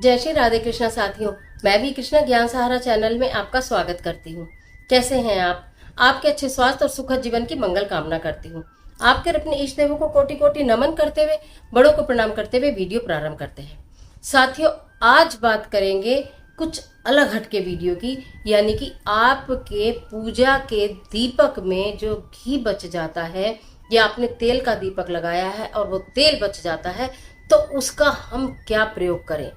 जय श्री राधे कृष्णा साथियों, मैं भी कृष्णा ज्ञान सहारा चैनल में आपका स्वागत करती हूँ। कैसे हैं आप? आपके अच्छे स्वास्थ्य और सुखद जीवन की मंगल कामना करती हूँ। आपके अपने इष्ट देवों को कोटि कोटि नमन करते हुए, बड़ों को प्रणाम करते हुए वीडियो प्रारंभ करते हैं। साथियों, आज बात करेंगे कुछ अलग हटके वीडियो की, यानी कि आपके पूजा के दीपक में जो घी बच जाता है या आपने तेल का दीपक लगाया है और वो तेल बच जाता है, तो उसका हम क्या प्रयोग करें।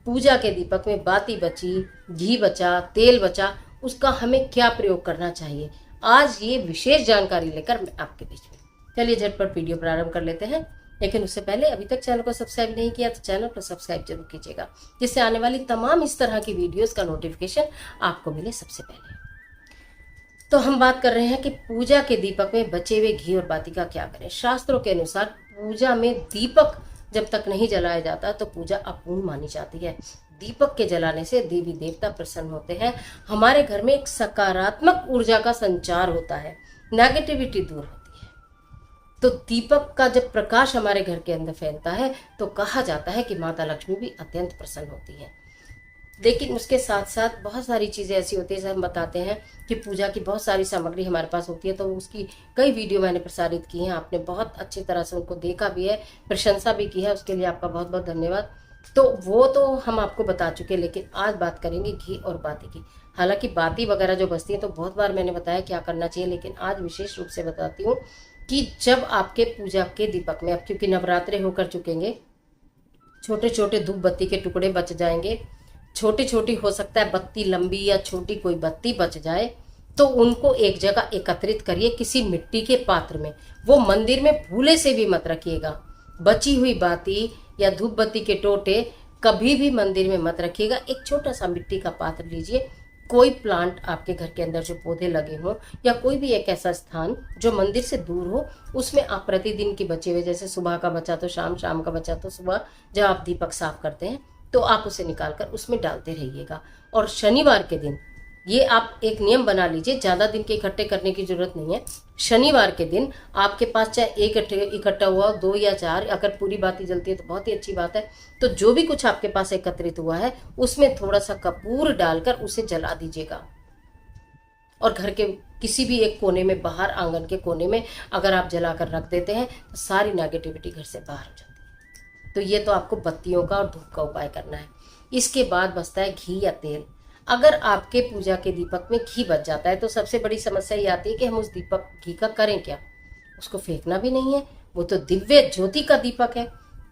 पूजा के दीपक में बाती बची, घी बचा, तेल बचा, उसका हमें क्या प्रयोग करना चाहिए, आज ये विशेष जानकारी लेकर मैं आपके बीच में। चलिए झटपट वीडियो प्रारंभ कर लेते हैं। लेकिन उससे पहले अभी तक चैनल को सब्सक्राइब नहीं किया तो चैनल को सब्सक्राइब जरूर कीजिएगा, जिससे आने वाली तमाम इस तरह की वीडियोस का नोटिफिकेशन आपको मिले सबसे पहले। तो हम बात कर रहे हैं कि पूजा के दीपक में बचे हुए घी और बाती का क्या करें। शास्त्रों के अनुसार पूजा में दीपक जब तक नहीं जलाया जाता तो पूजा अपूर्ण मानी जाती है। दीपक के जलाने से देवी देवता प्रसन्न होते हैं, हमारे घर में एक सकारात्मक ऊर्जा का संचार होता है, नेगेटिविटी दूर होती है। तो दीपक का जब प्रकाश हमारे घर के अंदर फैलता है तो कहा जाता है कि माता लक्ष्मी भी अत्यंत प्रसन्न होती है। लेकिन उसके साथ साथ बहुत सारी चीज़ें ऐसी होती है, जैसे हम बताते हैं कि पूजा की बहुत सारी सामग्री हमारे पास होती है, तो उसकी कई वीडियो मैंने प्रसारित की हैं, आपने बहुत अच्छी तरह से उनको देखा भी है, प्रशंसा भी की है, उसके लिए आपका बहुत बहुत धन्यवाद। तो वो तो हम आपको बता चुके, लेकिन आज बात करेंगे घी और बाती की। हालांकि बाती वगैरह जो बचती है तो बहुत बार मैंने बताया क्या करना चाहिए, लेकिन आज विशेष रूप से बताती हूँ कि जब आपके पूजा के दीपक में, अब क्योंकि नवरात्रे होकर चुकेंगे, छोटे छोटे धूप बत्ती के टुकड़े बच जाएंगे, छोटी छोटी हो सकता है बत्ती लंबी या छोटी कोई बत्ती बच जाए, तो उनको एक जगह एकत्रित करिए किसी मिट्टी के पात्र में। वो मंदिर में भूले से भी मत रखिएगा। बची हुई बाती या धूप बत्ती के टोटे कभी भी मंदिर में मत रखिएगा। एक छोटा सा मिट्टी का पात्र लीजिए, कोई प्लांट आपके घर के अंदर जो पौधे लगे हों या कोई भी एक ऐसा स्थान जो मंदिर से दूर हो, उसमें आप प्रतिदिन के बचे हुए, जैसे सुबह का बचा तो शाम, शाम का बचा तो सुबह, जब आप दीपक साफ करते हैं तो आप उसे निकालकर उसमें डालते रहिएगा। और शनिवार के दिन ये आप एक नियम बना लीजिए, ज़्यादा दिन के इकट्ठे करने की जरूरत नहीं है। शनिवार के दिन आपके पास चाहे एक इकट्ठा हुआ, 2 या 4, अगर पूरी बाती जलती है तो बहुत ही अच्छी बात है। तो जो भी कुछ आपके पास एकत्रित हुआ है उसमें थोड़ा सा कपूर डालकर उसे जला दीजिएगा। और घर के किसी भी एक कोने में, बाहर आंगन के कोने में अगर आप जलाकर रख देते हैं तो सारी नेगेटिविटी घर से बाहर हो जाती है। तो ये तो आपको बत्तियों का और धूप का उपाय करना है। इसके बाद बचता है घी या तेल। अगर आपके पूजा के दीपक में घी बच जाता है तो सबसे बड़ी समस्या ये आती है कि हम उस दीपक घी का करें क्या। उसको फेंकना भी नहीं है, वो तो दिव्य ज्योति का दीपक है।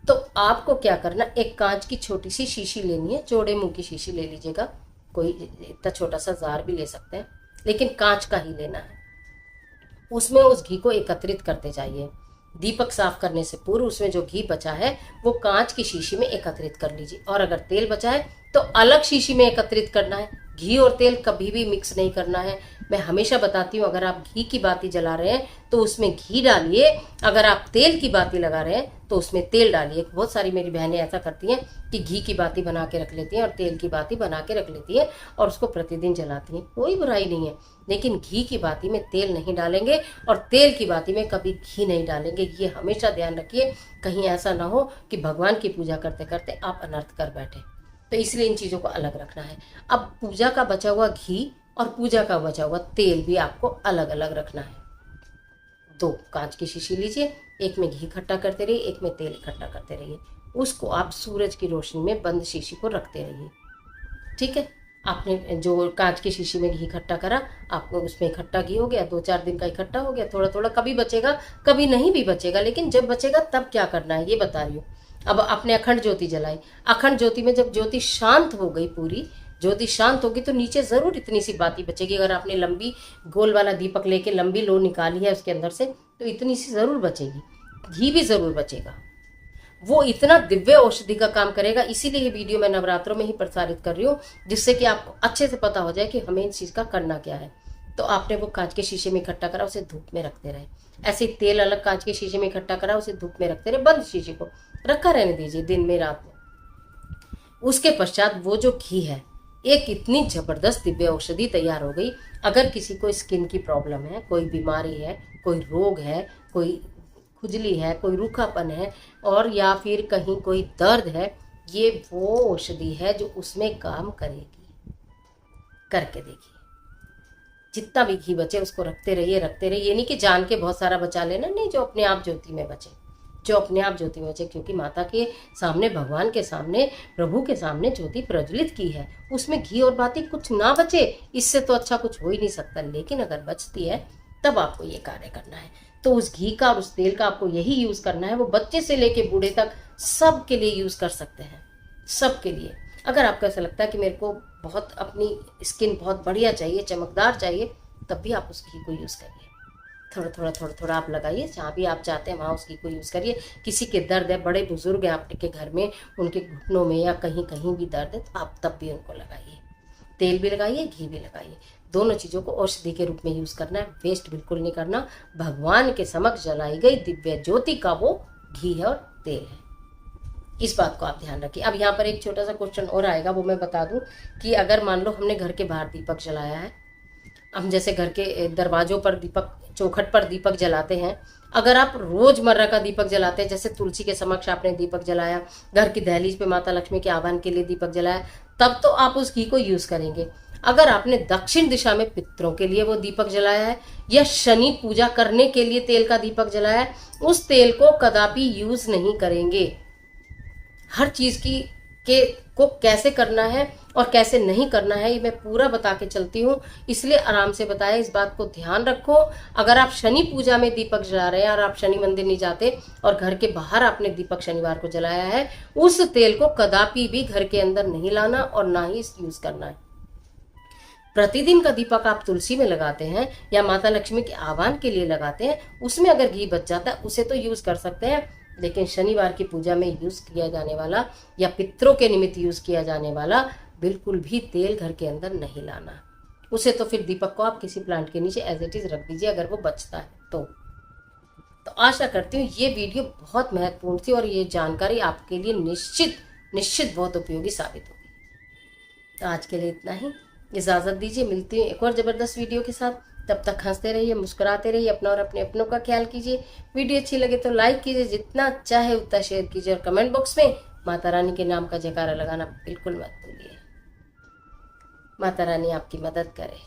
तो आपको क्या करना, एक कांच की छोटी सी शीशी लेनी है, चौड़े मुंह की शीशी ले लीजिएगा, कोई इतना छोटा सा जार भी ले सकते हैं, लेकिन कांच का ही लेना है। उसमें उस घी को एकत्रित करते जाइए। दीपक साफ करने से पूर्व उसमें जो घी बचा है वो कांच की शीशी में एकत्रित कर लीजिए। और अगर तेल बचा है तो अलग शीशी में एकत्रित करना है। घी और तेल कभी भी मिक्स नहीं करना है। मैं हमेशा बताती हूँ, अगर आप घी की बाती जला रहे हैं तो उसमें घी डालिए, अगर आप तेल की बाती लगा रहे हैं तो उसमें तेल डालिए। बहुत सारी मेरी बहनें ऐसा करती हैं कि घी की बाती बना के रख लेती हैं और तेल की बाती बना के रख लेती हैं और उसको प्रतिदिन जलाती हैं। कोई बुराई नहीं है, लेकिन घी की बाती में तेल नहीं डालेंगे और तेल की बाती में कभी घी नहीं डालेंगे। ये हमेशा ध्यान रखिए, कहीं ऐसा ना हो कि भगवान की पूजा करते करते आप अनर्थ कर बैठे। तो इसलिए इन चीज़ों को अलग रखना है। अब पूजा का बचा हुआ घी और पूजा का बचा हुआ तेल भी आपको अलग अलग रखना है। 2 कांच की शीशी लीजिए, एक में घी इकट्ठा करते रहिए, एक में तेल इकट्ठा करते रहिए। उसको आप सूरज की रोशनी में बंद शीशी को रखते रहिए। ठीक है, आपने जो कांच की शीशी में घी इकट्ठा करा, आपको उसमें इकट्ठा घी हो गया, 2-4 दिन का इकट्ठा हो गया। थोड़ा थोड़ा कभी बचेगा, कभी नहीं भी बचेगा, लेकिन जब बचेगा तब क्या करना है ये बता रही हूँ। अब आपने अखंड ज्योति जलाई, अखंड ज्योति में जब ज्योति शांत हो गई, पूरी ज्योति शांत होगी, तो नीचे जरूर इतनी सी बाती बचेगी। अगर आपने लंबी गोल वाला दीपक लेके लंबी लो निकाली है उसके अंदर से, तो इतनी सी जरूर बचेगी। घी भी जरूर बचेगा, वो इतना दिव्य औषधि का काम करेगा। इसीलिए ये वीडियो मैं नवरात्रों में ही प्रसारित कर रही हूँ, जिससे कि आपको अच्छे से पता हो जाए कि हमें इस चीज़ का करना क्या है। तो आपने वो कांच के शीशे में इकट्ठा करा, उसे धूप में रखते रहे। ऐसे तेल अलग कांच के शीशे में इकट्ठा करा, उसे धूप में रखते रहे, बंद शीशे को रखा रहने दीजिए दिन में, रात में। उसके पश्चात वो जो घी है, एक इतनी जबरदस्त दिव्य औषधि तैयार हो गई। अगर किसी को स्किन की प्रॉब्लम है, कोई बीमारी है, कोई रोग है, कोई खुजली है, कोई रूखापन है, और या फिर कहीं कोई दर्द है, ये वो औषधि है जो उसमें काम करेगी। करके देखिए। जितना भी घी बचे उसको रखते रहिए। ये नहीं कि जान के बहुत सारा बचा लेना, नहीं, जो अपने आप ज्योति में बचे, जो अपने आप ज्योति में बचे। क्योंकि माता के सामने, भगवान के सामने, प्रभु के सामने ज्योति प्रज्वलित की है, उसमें घी और बाती कुछ ना बचे, इससे तो अच्छा कुछ हो ही नहीं सकता। लेकिन अगर बचती है तब आपको ये कार्य करना है। तो उस घी का और उस तेल का आपको यही यूज करना है। वो बच्चे से लेके बूढ़े तक सब के लिए यूज कर सकते हैं, सबके लिए। अगर आपको ऐसा लगता है कि मेरे को बहुत अपनी स्किन बहुत बढ़िया चाहिए, चमकदार चाहिए, तब भी आप उस घी को यूज करिए। थोड़ा आप लगाइए, जहाँ भी आप चाहते हैं वहाँ उस घी को यूज़ करिए। किसी के दर्द है, बड़े बुजुर्ग हैं आपके घर में, उनके घुटनों में या कहीं कहीं भी दर्द है, तो आप तब भी उनको लगाइए। तेल भी लगाइए, घी भी लगाइए। दोनों चीज़ों को औषधि के रूप में यूज़ करना है, वेस्ट बिल्कुल नहीं करना। भगवान के समक्ष जलाई गई दिव्य ज्योति का वो घी है और तेल है। इस बात को आप ध्यान रखिए। अब यहाँ पर एक छोटा सा क्वेश्चन और आएगा, वो मैं बता दूं कि अगर मान लो हमने घर के बाहर दीपक जलाया है, हम जैसे घर के दरवाजों पर दीपक, चौखट पर दीपक जलाते हैं, अगर आप रोजमर्रा का दीपक जलाते हैं, जैसे तुलसी के समक्ष आपने दीपक जलाया, घर की दहलीज पे माता लक्ष्मी के आह्वान के लिए दीपक जलाया, तब तो आप उस घी को यूज करेंगे। अगर आपने दक्षिण दिशा में पितरों के लिए वो दीपक जलाया है या शनि पूजा करने के लिए तेल का दीपक जलाया है, उस तेल को कदापि यूज नहीं करेंगे। हर चीज को कैसे करना है और कैसे नहीं करना है, ये मैं पूरा बता के चलती हूँ, इसलिए आराम से बताया। इस बात को ध्यान रखो। अगर आप शनि पूजा में दीपक जला रहे हैं और आप शनि मंदिर नहीं जाते और घर के बाहर आपने दीपक शनिवार को जलाया है, उस तेल को कदापि भी घर के अंदर नहीं लाना और ना ही यूज करना है। प्रतिदिन का दीपक आप तुलसी में लगाते हैं या माता लक्ष्मी के आह्वान के लिए लगाते हैं, उसमें अगर घी बच जाता है उसे तो यूज कर सकते हैं। लेकिन शनिवार की पूजा में यूज किया जाने वाला या पितरों के निमित्त यूज किया जाने वाला बिल्कुल भी तेल घर के अंदर नहीं लाना। उसे तो फिर दीपक को आप किसी प्लांट के नीचे एज इट इज रख दीजिए, अगर वो बचता है तो आशा करती हूँ ये वीडियो बहुत महत्वपूर्ण थी और ये जानकारी आपके लिए निश्चित बहुत उपयोगी साबित होगी। तो आज के लिए इतना ही, इजाजत दीजिए। मिलती हूँ एक और जबरदस्त वीडियो के साथ। तब तक हंसते रहिए, मुस्कुराते रहिए, अपना और अपने अपनों का ख्याल कीजिए। वीडियो अच्छी लगे तो लाइक कीजिए, जितना चाहे उतना शेयर कीजिए और कमेंट बॉक्स में माता रानी के नाम का जयकारा लगाना बिल्कुल मत भूलिए। माता रानी आपकी मदद करे।